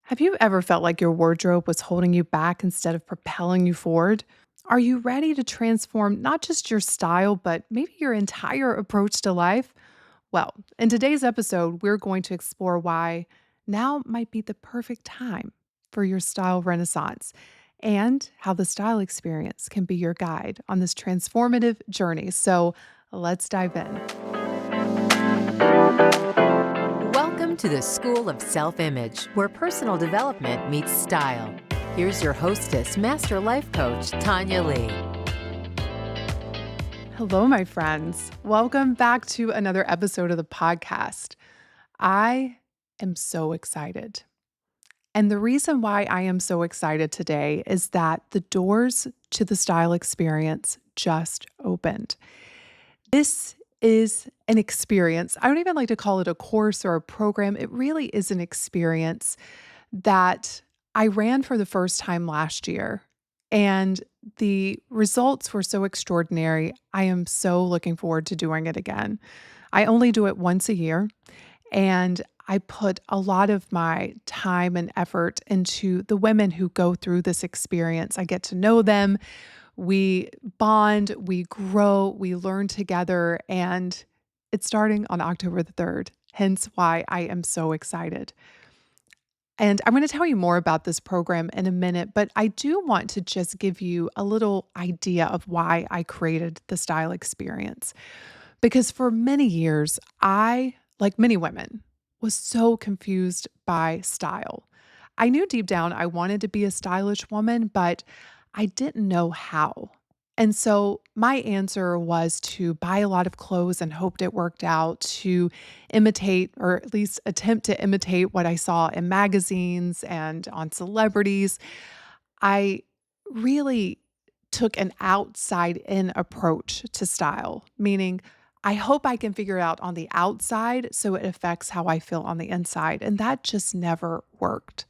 Have you ever felt like your wardrobe was holding you back instead of propelling you forward? Are you ready to transform not just your style, but maybe your entire approach to life? Well, in today's episode, we're going to explore why now might be the perfect time for your style renaissance and how the style experience can be your guide on this transformative journey. So let's dive in. Welcome to the School of Self-Image, where personal development meets style. Here's your hostess, Master Life Coach, Tonya Leigh. Hello, my friends. Welcome back to another episode of the podcast. I am so excited. And the reason why I am so excited today is that the doors to the style experience just opened. This is an experience. I don't even like to call it a course or a program. It really is an experience that I ran for the first time last year. And the results were so extraordinary. I am so looking forward to doing it again. I only do it once a year, and I put a lot of my time and effort into the women who go through this experience. I get to know them, we bond, we grow, we learn together, and it's starting on October the 3rd, hence why I am so excited. And I'm going to tell you more about this program in a minute, but I do want to just give you a little idea of why I created the style experience. Because for many years, I, like many women, was so confused by style. I knew deep down I wanted to be a stylish woman, but I didn't know how. And so my answer was to buy a lot of clothes and hoped it worked out, to imitate or at least attempt to imitate what I saw in magazines and on celebrities. I really took an outside in approach to style, meaning I hope I can figure it out on the outside so it affects how I feel on the inside. And that just never worked.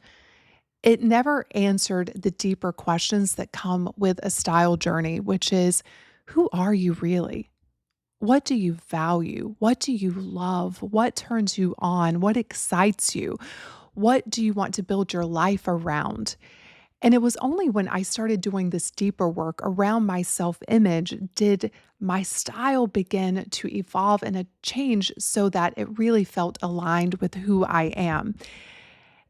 It never answered the deeper questions that come with a style journey, which is, who are you really? What do you value? What do you love? What turns you on? What excites you? What do you want to build your life around? And it was only when I started doing this deeper work around my self image did my style begin to evolve and change so that it really felt aligned with who I am.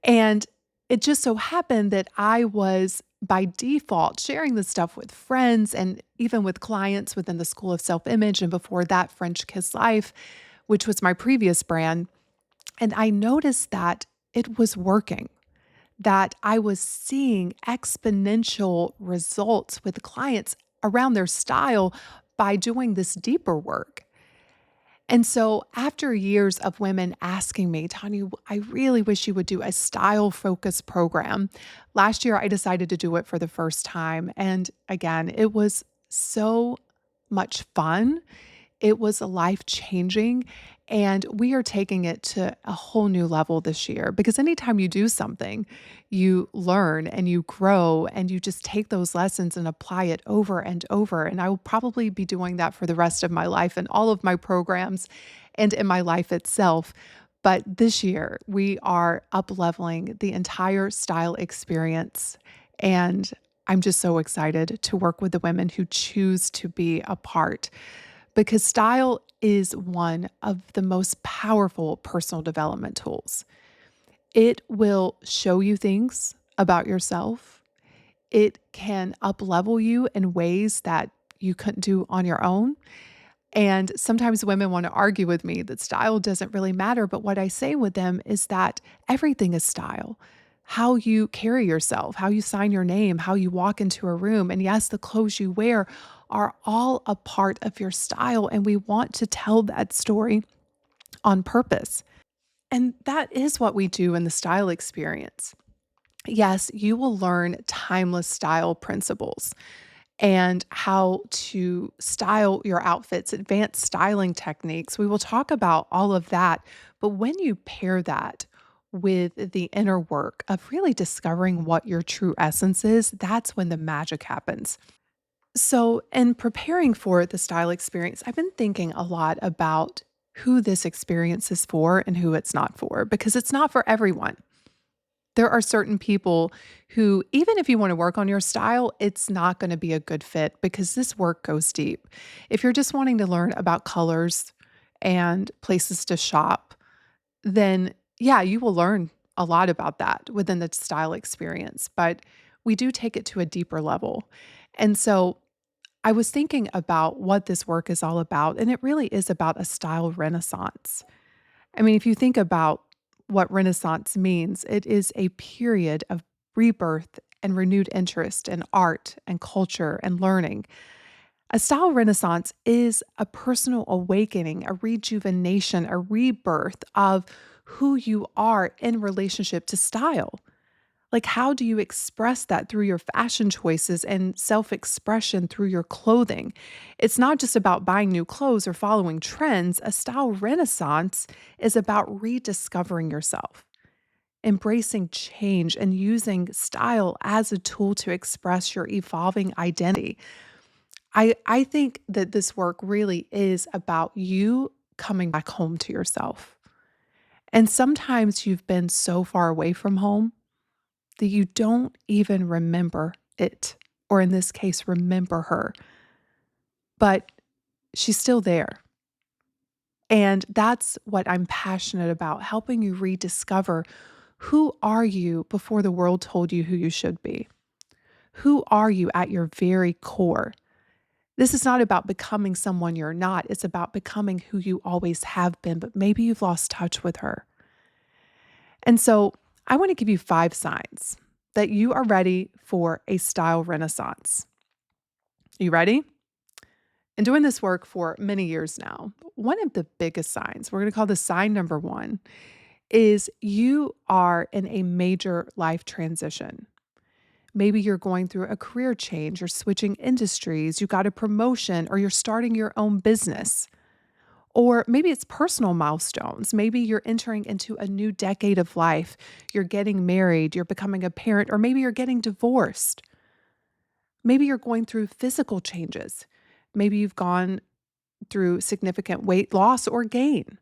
And it just so happened that I was by default sharing this stuff with friends and even with clients within the School of Self Image. And before that, French Kiss Life, which was my previous brand. And I noticed that it was working, that I was seeing exponential results with clients around their style by doing this deeper work. And so, after years of women asking me, Tanya, I really wish you would do a style focused program. Last year, I decided to do it for the first time. And again, it was so much fun. It was life changing. And we are taking it to a whole new level this year because anytime you do something, you learn and you grow and you just take those lessons and apply it over and over. And I will probably be doing that for the rest of my life and all of my programs and in my life itself. But this year, we are up leveling the entire style experience. And I'm just so excited to work with the women who choose to be a part because style is one of the most powerful personal development tools. It will show you things about yourself. It can up-level you in ways that you couldn't do on your own. And sometimes women want to argue with me that style doesn't really matter. But what I say with them is that everything is style. How you carry yourself, how you sign your name, how you walk into a room. And yes, the clothes you wear are all a part of your style. And we want to tell that story on purpose. And that is what we do in the style experience. Yes, you will learn timeless style principles and how to style your outfits, advanced styling techniques. We will talk about all of that. But when you pair that with the inner work of really discovering what your true essence is, that's when the magic happens. So, in preparing for the style experience, I've been thinking a lot about who this experience is for and who it's not for, because it's not for everyone. There are certain people who, even if you want to work on your style, it's not going to be a good fit because this work goes deep. If you're just wanting to learn about colors and places to shop, then yeah, you will learn a lot about that within the style experience. But we do take it to a deeper level. And so I was thinking about what this work is all about, and it really is about a style renaissance. I mean, if you think about what Renaissance means, it is a period of rebirth and renewed interest in art and culture and learning. A style renaissance is a personal awakening, a rejuvenation, a rebirth of who you are in relationship to style. Like, how do you express that through your fashion choices and self expression through your clothing? It's not just about buying new clothes or following trends. A style renaissance is about rediscovering yourself, embracing change, and using style as a tool to express your evolving identity. I think that this work really is about you coming back home to yourself. And sometimes you've been so far away from home that you don't even remember it, or in this case, remember her, but she's still there. And that's what I'm passionate about, helping you rediscover who are you before the world told you who you should be? Who are you at your very core? This is not about becoming someone you're not. It's about becoming who you always have been, but maybe you've lost touch with her. And so I want to give you 5 signs that you are ready for a style renaissance. You ready? And doing this work for many years now, one of the biggest signs, we're going to call this sign number 1, is you are in a major life transition. Maybe you're going through a career change, you're switching industries, you got a promotion, or you're starting your own business. Or maybe it's personal milestones. Maybe you're entering into a new decade of life. You're getting married, you're becoming a parent, or maybe you're getting divorced. Maybe you're going through physical changes. Maybe you've gone through significant weight loss or gain,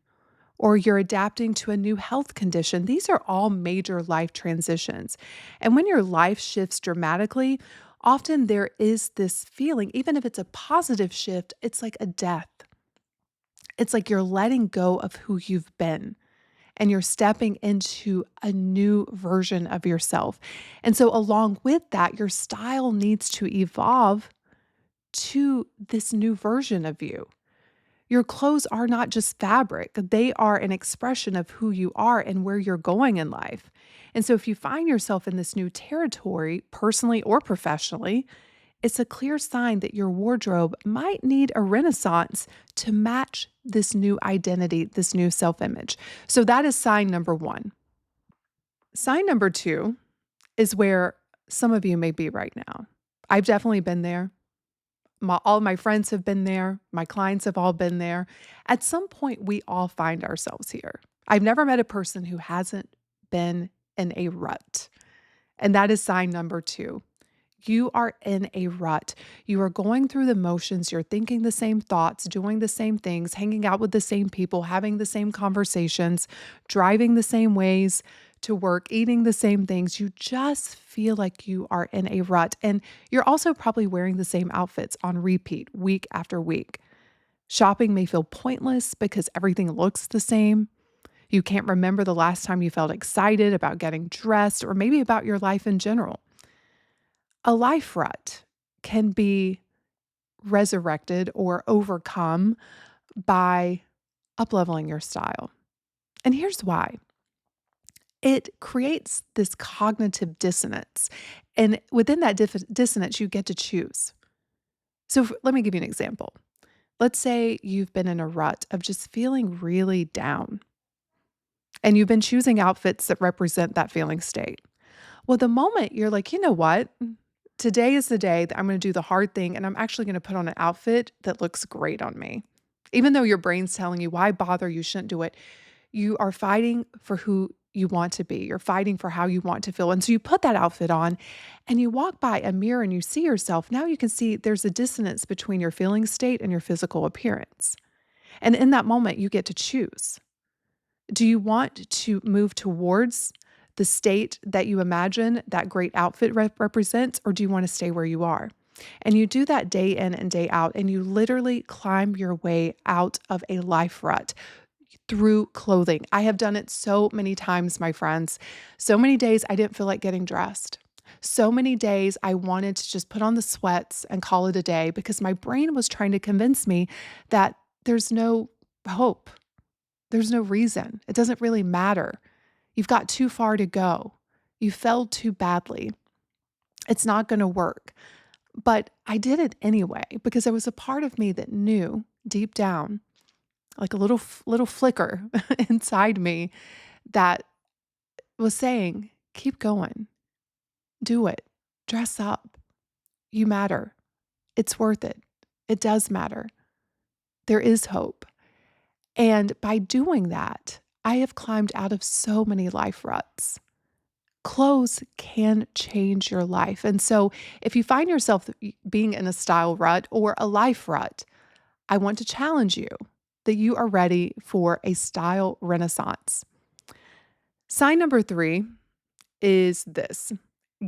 or you're adapting to a new health condition. These are all major life transitions. And when your life shifts dramatically, often there is this feeling, even if it's a positive shift, it's like a death. It's like you're letting go of who you've been and you're stepping into a new version of yourself. And so, along with that, your style needs to evolve to this new version of you. Your clothes are not just fabric, they are an expression of who you are and where you're going in life. And so, if you find yourself in this new territory, personally or professionally, it's a clear sign that your wardrobe might need a renaissance to match this new identity, this new self image. So, that is sign number 1. Sign number 2 is where some of you may be right now. I've definitely been there. All my friends have been there. My clients have all been there. At some point, we all find ourselves here. I've never met a person who hasn't been in a rut. And that is sign number 2. You are in a rut. You are going through the motions. You're thinking the same thoughts, doing the same things, hanging out with the same people, having the same conversations, driving the same ways to work, eating the same things. You just feel like you are in a rut. And you're also probably wearing the same outfits on repeat week after week. Shopping may feel pointless because everything looks the same. You can't remember the last time you felt excited about getting dressed or maybe about your life in general. A life rut can be resurrected or overcome by upleveling your style. And here's why. It creates this cognitive dissonance. And within that dissonance, you get to choose. So let me give you an example. Let's say you've been in a rut of just feeling really down, and you've been choosing outfits that represent that feeling state. Well, the moment you're like, you know what? Today is the day that I'm going to do the hard thing and I'm actually going to put on an outfit that looks great on me. Even though your brain's telling you, why bother? You shouldn't do it. You are fighting for who you want to be. You're fighting for how you want to feel. And so you put that outfit on and you walk by a mirror and you see yourself. Now you can see there's a dissonance between your feeling state and your physical appearance. And in that moment, you get to choose. Do you want to move towards the state that you imagine that great outfit represents, or do you want to stay where you are? And you do that day in and day out, and you literally climb your way out of a life rut through clothing. I have done it so many times, my friends. So many days I didn't feel like getting dressed. So many days I wanted to just put on the sweats and call it a day because my brain was trying to convince me that there's no hope. There's no reason. It doesn't really matter. You've got too far to go. You failed too badly. It's not going to work. But I did it anyway because there was a part of me that knew deep down, like a little flicker inside me that was saying, keep going, do it, dress up. You matter. It's worth it. It does matter. There is hope. And by doing that, I have climbed out of so many life ruts. Clothes can change your life. And so if you find yourself being in a style rut or a life rut, I want to challenge you that you are ready for a style renaissance. Sign number 3 is this: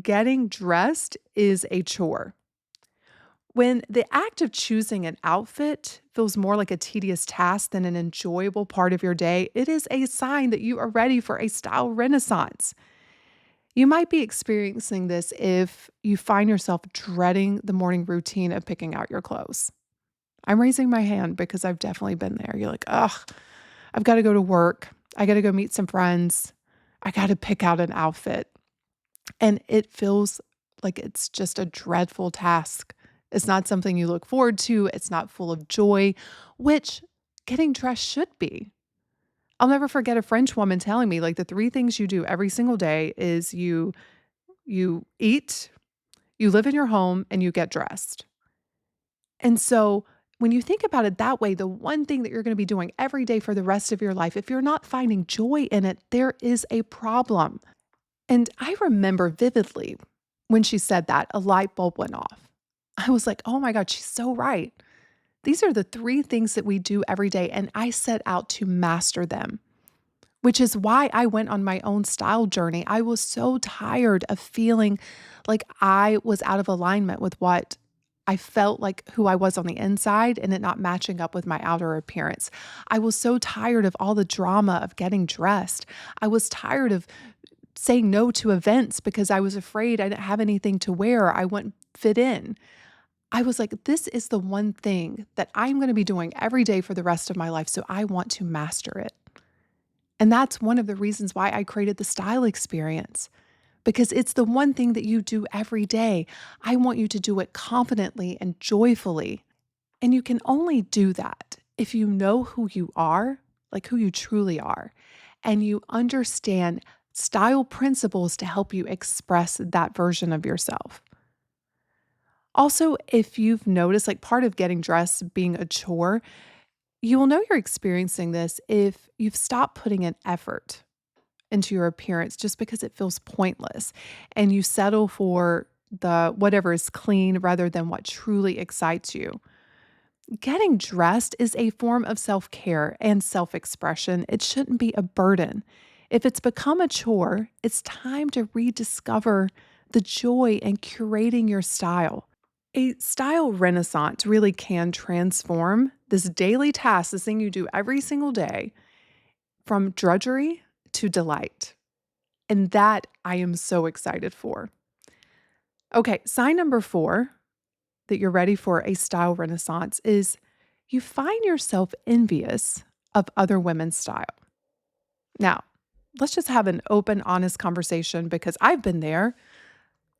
getting dressed is a chore. When the act of choosing an outfit feels more like a tedious task than an enjoyable part of your day, it is a sign that you are ready for a style renaissance. You might be experiencing this if you find yourself dreading the morning routine of picking out your clothes. I'm raising my hand because I've definitely been there. You're like, ugh, I've got to go to work. I got to go meet some friends. I got to pick out an outfit. And it feels like it's just a dreadful task. It's not something you look forward to. It's not full of joy, which getting dressed should be. I'll never forget a French woman telling me, like, the 3 things you do every single day is you eat, you live in your home, and you get dressed. And so when you think about it that way, the one thing that you're going to be doing every day for the rest of your life, if you're not finding joy in it, there is a problem. And I remember vividly when she said that, a light bulb went off. I was like, oh my God, she's so right. These are the 3 things that we do every day, and I set out to master them, which is why I went on my own style journey. I was so tired of feeling like I was out of alignment with what I felt like who I was on the inside and it not matching up with my outer appearance. I was so tired of all the drama of getting dressed. I was tired of saying no to events because I was afraid I didn't have anything to wear. I wouldn't fit in. I was like, this is the one thing that I'm going to be doing every day for the rest of my life. So I want to master it. And that's one of the reasons why I created the style experience, because it's the one thing that you do every day. I want you to do it confidently and joyfully. And you can only do that if you know who you are, like who you truly are, and you understand style principles to help you express that version of yourself. Also, if you've noticed, like part of getting dressed being a chore, you will know you're experiencing this if you've stopped putting an effort into your appearance just because it feels pointless and you settle for the whatever is clean rather than what truly excites you. Getting dressed is a form of self-care and self-expression. It shouldn't be a burden. If it's become a chore, it's time to rediscover the joy in curating your style. A style renaissance really can transform this daily task, this thing you do every single day, from drudgery to delight. And that I am so excited for. Okay, sign number 4 that you're ready for a style renaissance is you find yourself envious of other women's style. Now, let's just have an open, honest conversation because I've been there.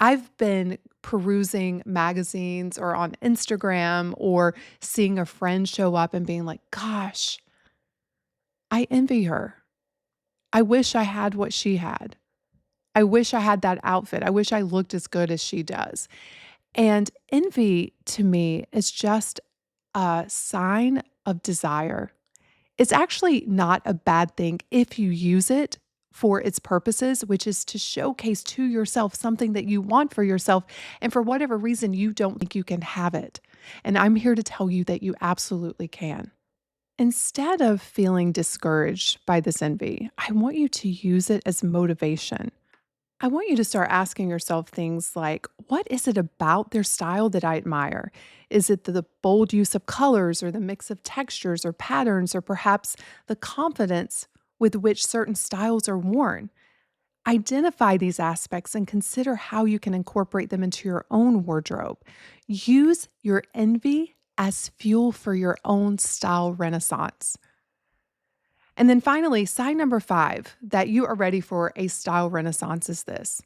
I've been perusing magazines or on Instagram or seeing a friend show up and being like, gosh, I envy her. I wish I had what she had. I wish I had that outfit. I wish I looked as good as she does. And envy to me is just a sign of desire. It's actually not a bad thing if you use it for its purposes, which is to showcase to yourself something that you want for yourself. And for whatever reason, you don't think you can have it. And I'm here to tell you that you absolutely can. Instead of feeling discouraged by this envy, I want you to use it as motivation. I want you to start asking yourself things like, what is it about their style that I admire? Is it the bold use of colors or the mix of textures or patterns or perhaps the confidence with which certain styles are worn? Identify these aspects and consider how you can incorporate them into your own wardrobe. Use your envy as fuel for your own style renaissance. And then finally, sign number 5 that you are ready for a style renaissance is this: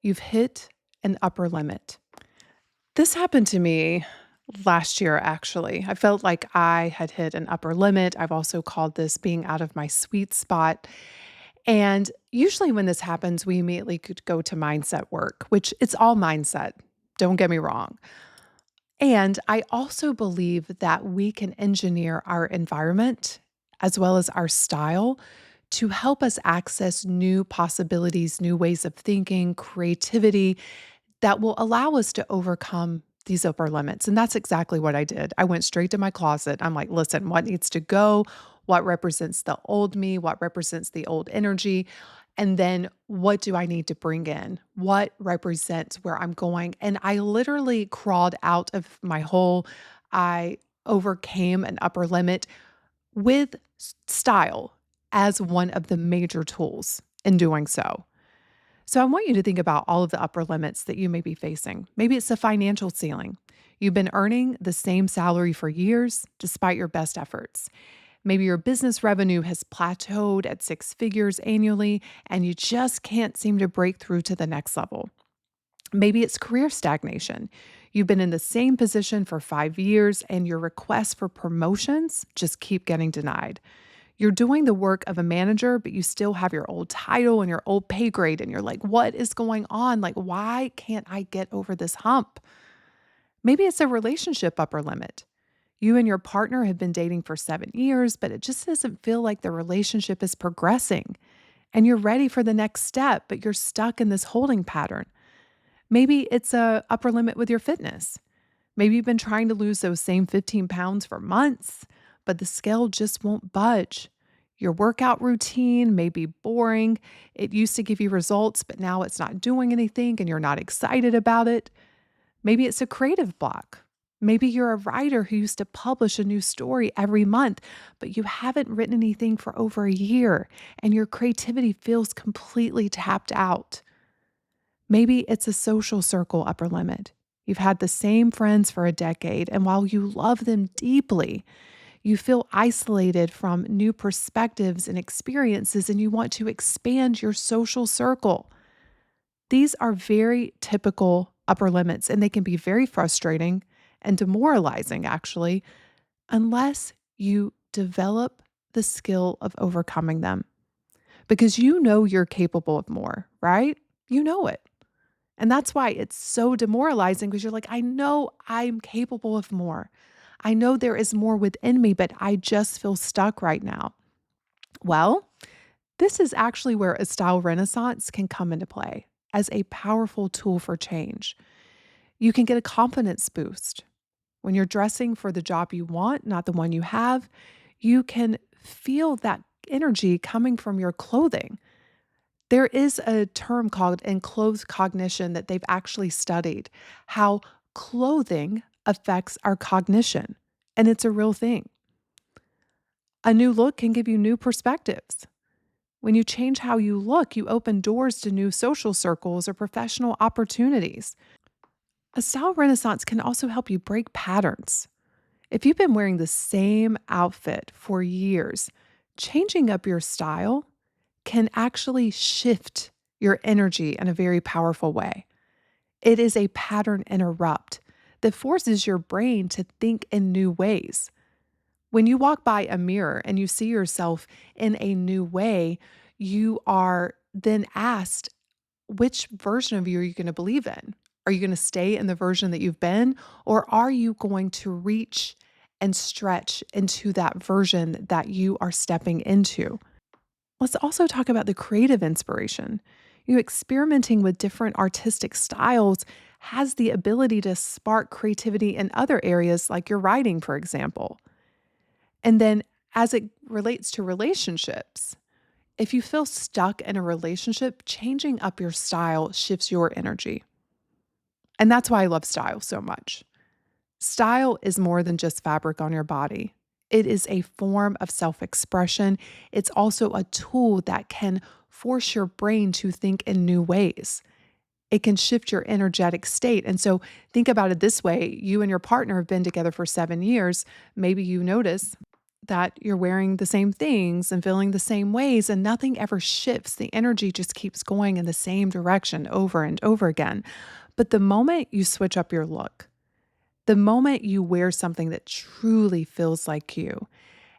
you've hit an upper limit. This happened to me last year, actually. I felt like I had hit an upper limit. I've also called this being out of my sweet spot. And usually when this happens, we immediately could go to mindset work, which it's all mindset. Don't get me wrong. And I also believe that we can engineer our environment as well as our style to help us access new possibilities, new ways of thinking, creativity that will allow us to overcome these upper limits. And that's exactly what I did. I went straight to my closet. I'm like, listen, what needs to go? What represents the old me? What represents the old energy? And then what do I need to bring in? What represents where I'm going? And I literally crawled out of my hole. I overcame an upper limit with style as one of the major tools in doing so. So I want you to think about all of the upper limits that you may be facing. Maybe it's a financial ceiling. You've been earning the same salary for years despite your best efforts. Maybe your business revenue has plateaued at 6 figures annually and you just can't seem to break through to the next level. Maybe it's career stagnation. You've been in the same position for 5 years and your requests for promotions just keep getting denied. You're doing the work of a manager, but you still have your old title and your old pay grade. And you're like, what is going on? Like, why can't I get over this hump? Maybe it's a relationship upper limit. You and your partner have been dating for 7 years, but it just doesn't feel like the relationship is progressing. And you're ready for the next step, but you're stuck in this holding pattern. Maybe it's a upper limit with your fitness. Maybe you've been trying to lose those same 15 pounds for months, but the scale just won't budge. Your workout routine may be boring. It used to give you results, but now it's not doing anything and you're not excited about it. Maybe it's a creative block. Maybe you're a writer who used to publish a new story every month, but you haven't written anything for over a year and your creativity feels completely tapped out. Maybe it's a social circle upper limit. You've had the same friends for a decade, and while you love them deeply, you feel isolated from new perspectives and experiences, and you want to expand your social circle. These are very typical upper limits, and they can be very frustrating and demoralizing, actually, unless you develop the skill of overcoming them. Because you know you're capable of more, right? You know it. And that's why it's so demoralizing because you're like, I know I'm capable of more. I know there is more within me, but I just feel stuck right now. Well, this is actually where a style renaissance can come into play as a powerful tool for change. You can get a confidence boost. When you're dressing for the job you want, not the one you have, you can feel that energy coming from your clothing. There is a term called enclosed cognition that they've actually studied how clothing affects our cognition, and it's a real thing. A new look can give you new perspectives. When you change how you look, you open doors to new social circles or professional opportunities. A style renaissance can also help you break patterns. If you've been wearing the same outfit for years, changing up your style can actually shift your energy in a very powerful way. It is a pattern interrupt that forces your brain to think in new ways. When you walk by a mirror and you see yourself in a new way, you are then asked, which version of you are you going to believe in? Are you going to stay in the version that you've been, or are you going to reach and stretch into that version that you are stepping into? Let's also talk about the creative inspiration. You experimenting with different artistic styles has the ability to spark creativity in other areas like your writing, for example. And then as it relates to relationships, if you feel stuck in a relationship, changing up your style shifts your energy. And that's why I love style so much. Style is more than just fabric on your body. It is a form of self expression. It's also a tool that can force your brain to think in new ways. It can shift your energetic state. And so think about it this way: you and your partner have been together for 7 years. Maybe you notice that you're wearing the same things and feeling the same ways, and nothing ever shifts. The energy just keeps going in the same direction over and over again. But the moment you switch up your look, the moment you wear something that truly feels like you,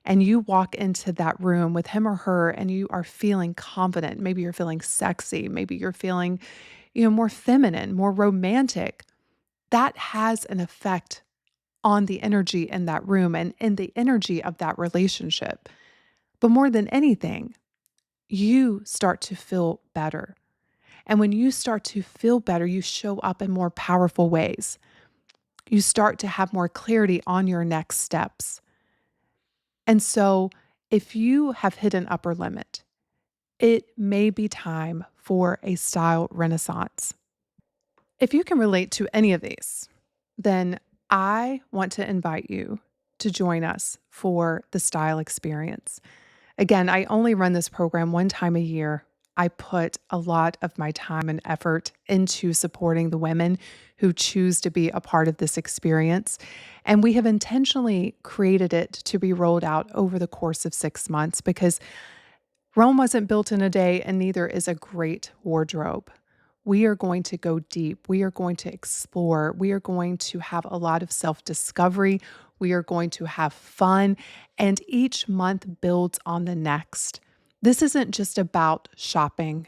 and you walk into that room with him or her and you are feeling confident, maybe you're feeling sexy, maybe you're feeling, more feminine, more romantic, that has an effect on the energy in that room and in the energy of that relationship. But more than anything, you start to feel better. And when you start to feel better, you show up in more powerful ways. You start to have more clarity on your next steps. And so, if you have hit an upper limit, it may be time for a style renaissance. If you can relate to any of these, then I want to invite you to join us for the style experience. Again, I only run this program one time a year. I put a lot of my time and effort into supporting the women who choose to be a part of this experience. And we have intentionally created it to be rolled out over the course of 6 months because Rome wasn't built in a day, and neither is a great wardrobe. We are going to go deep. We are going to explore. We are going to have a lot of self discovery. We are going to have fun. And each month builds on the next. This isn't just about shopping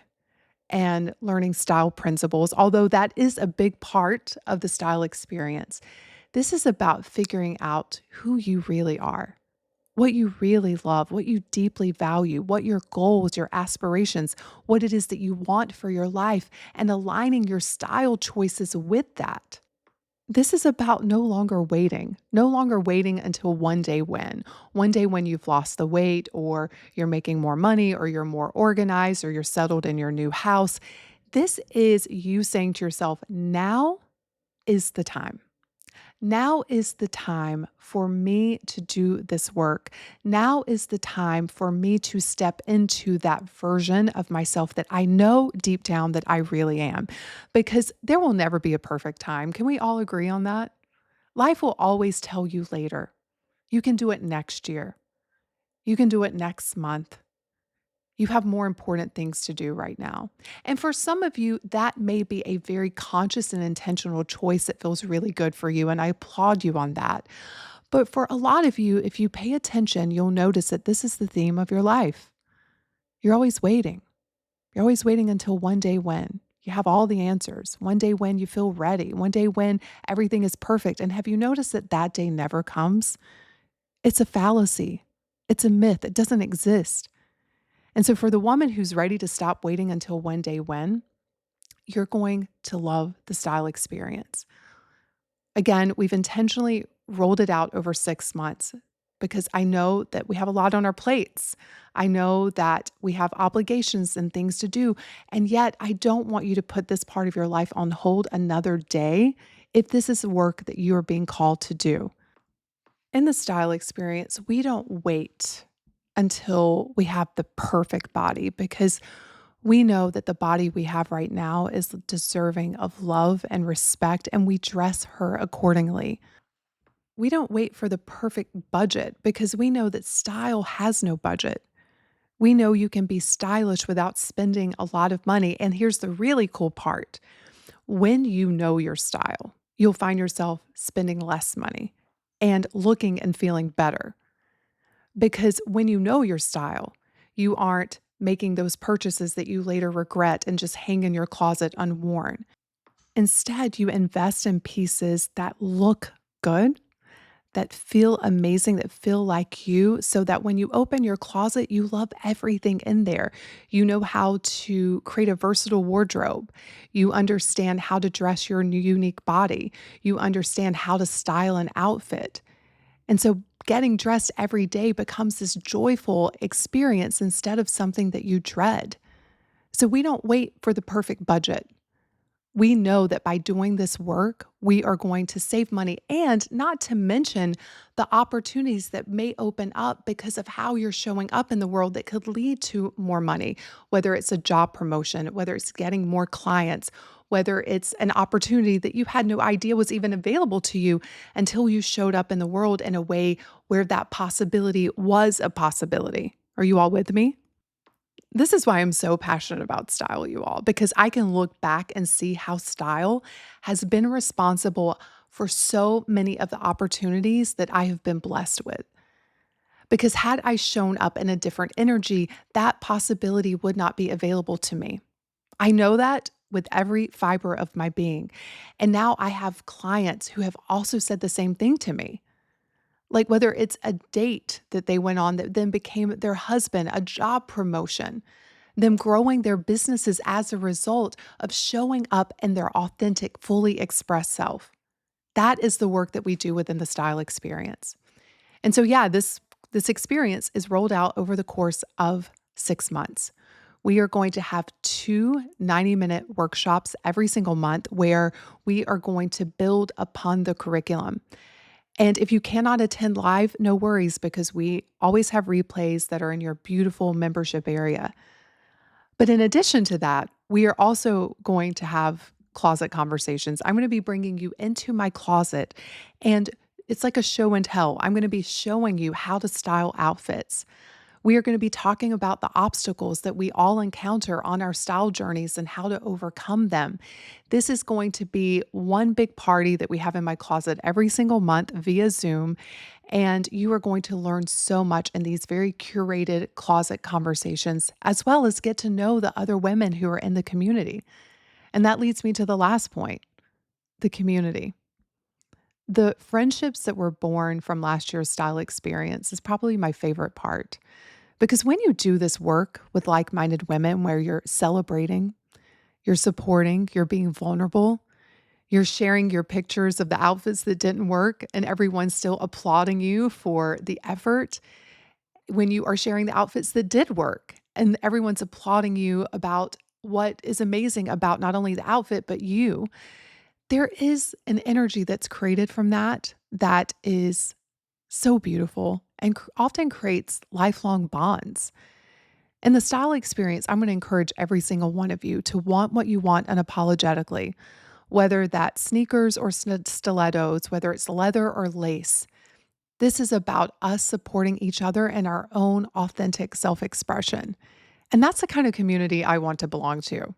and learning style principles, although that is a big part of the style experience. This is about figuring out who you really are, what you really love, what you deeply value, what your goals, your aspirations, what it is that you want for your life, and aligning your style choices with that. This is about no longer waiting until one day when you've lost the weight, or you're making more money, or you're more organized, or you're settled in your new house. This is you saying to yourself, now is the time. Now is the time for me to do this work. Now is the time for me to step into that version of myself that I know deep down that I really am. Because there will never be a perfect time. Can we all agree on that? Life will always tell you later. You can do it next year. You can do it next month. You have more important things to do right now. And for some of you, that may be a very conscious and intentional choice that feels really good for you. And I applaud you on that. But for a lot of you, if you pay attention, you'll notice that this is the theme of your life. You're always waiting. You're always waiting until one day when you have all the answers, one day when you feel ready, one day when everything is perfect. And have you noticed that that day never comes? It's a fallacy. It's a myth. It doesn't exist. And so for the woman who's ready to stop waiting until one day when, you're going to love the style experience. Again, we've intentionally rolled it out over 6 months because I know that we have a lot on our plates. I know that we have obligations and things to do. And yet I don't want you to put this part of your life on hold another day if this is work that you are being called to do. In the style experience, we don't wait until we have the perfect body because we know that the body we have right now is deserving of love and respect, and we dress her accordingly. We don't wait for the perfect budget because we know that style has no budget. We know you can be stylish without spending a lot of money. And here's the really cool part: when you know your style, you'll find yourself spending less money and looking and feeling better. Because when you know your style, you aren't making those purchases that you later regret and just hang in your closet unworn. Instead, you invest in pieces that look good, that feel amazing, that feel like you, so that when you open your closet, you love everything in there. You know how to create a versatile wardrobe. You understand how to dress your unique body. You understand how to style an outfit. And so getting dressed every day becomes this joyful experience instead of something that you dread. So we don't wait for the perfect budget. We know that by doing this work, we are going to save money, and not to mention the opportunities that may open up because of how you're showing up in the world that could lead to more money, whether it's a job promotion, whether it's getting more clients, whether it's an opportunity that you had no idea was even available to you until you showed up in the world in a way where that possibility was a possibility. Are you all with me? This is why I'm so passionate about style, you all, because I can look back and see how style has been responsible for so many of the opportunities that I have been blessed with. Because had I shown up in a different energy, that possibility would not be available to me. I know that with every fiber of my being. And now I have clients who have also said the same thing to me. Like whether it's a date that they went on that then became their husband, a job promotion, them growing their businesses as a result of showing up in their authentic, fully expressed self. That is the work that we do within the style experience. And so, yeah, this experience is rolled out over the course of 6 months. We are going to have two 90-minute workshops every single month where we are going to build upon the curriculum. And if you cannot attend live, no worries, because we always have replays that are in your beautiful membership area. But in addition to that, we are also going to have closet conversations. I'm going to be bringing you into my closet, and it's like a show and tell. I'm going to be showing you how to style outfits. We are going to be talking about the obstacles that we all encounter on our style journeys and how to overcome them. This is going to be one big party that we have in my closet every single month via Zoom. And you are going to learn so much in these very curated closet conversations, as well as get to know the other women who are in the community. And that leads me to the last point, the community. The friendships that were born from last year's style experience is probably my favorite part. Because when you do this work with like minded women where you're celebrating, you're supporting, you're being vulnerable, you're sharing your pictures of the outfits that didn't work, and everyone's still applauding you for the effort. When you are sharing the outfits that did work, and everyone's applauding you about what is amazing about not only the outfit, but you, there is an energy that's created from that that is so beautiful and often creates lifelong bonds. In the style experience, I'm going to encourage every single one of you to want what you want unapologetically, whether that's sneakers or stilettos, whether it's leather or lace. This is about us supporting each other in our own authentic self expression. And that's the kind of community I want to belong to.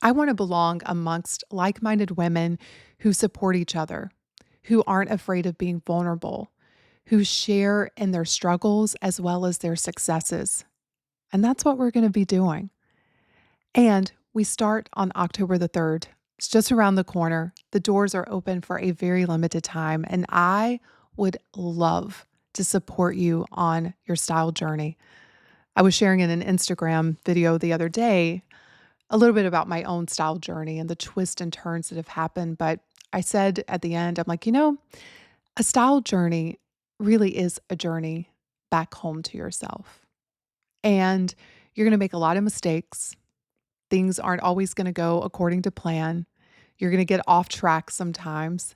I want to belong amongst like minded women who support each other, who aren't afraid of being vulnerable, who share in their struggles as well as their successes. And that's what we're going to be doing. And we start on October the 3rd. It's just around the corner. The doors are open for a very limited time. And I would love to support you on your style journey. I was sharing in an Instagram video the other day a little bit about my own style journey and the twists and turns that have happened. But I said at the end, I'm like, a style journey really is a journey back home to yourself. And you're going to make a lot of mistakes. Things aren't always going to go according to plan. You're going to get off track sometimes.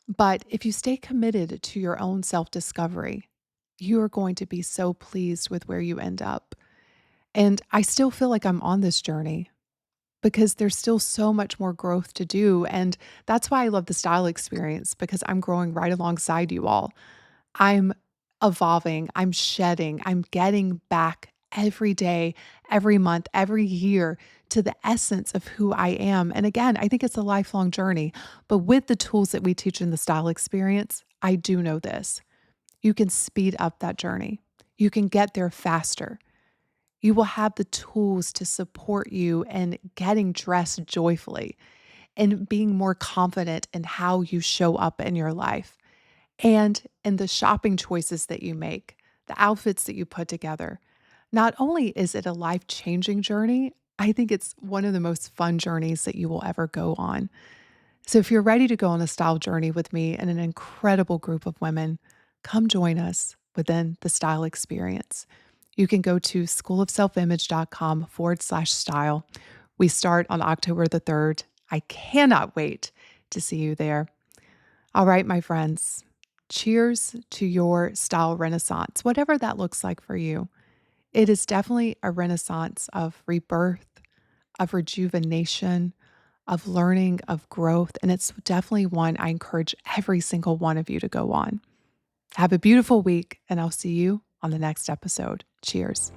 But if you stay committed to your own self discovery, you are going to be so pleased with where you end up. And I still feel like I'm on this journey because there's still so much more growth to do. And that's why I love the style experience, because I'm growing right alongside you all. I'm evolving, I'm shedding, I'm getting back every day, every month, every year to the essence of who I am. And again, I think it's a lifelong journey, but with the tools that we teach in the style experience, I do know this. You can speed up that journey. You can get there faster. You will have the tools to support you in getting dressed joyfully and being more confident in how you show up in your life and in the shopping choices that you make, the outfits that you put together. Not only is it a life-changing journey, I think it's one of the most fun journeys that you will ever go on. So if you're ready to go on a style journey with me and an incredible group of women, come join us within the style experience. You can go to schoolofselfimage.com/style. We start on October the 3rd. I cannot wait to see you there. All right, my friends, cheers to your style renaissance, whatever that looks like for you. It is definitely a renaissance of rebirth, of rejuvenation, of learning, of growth. And it's definitely one I encourage every single one of you to go on. Have a beautiful week, and I'll see you on the next episode. Cheers.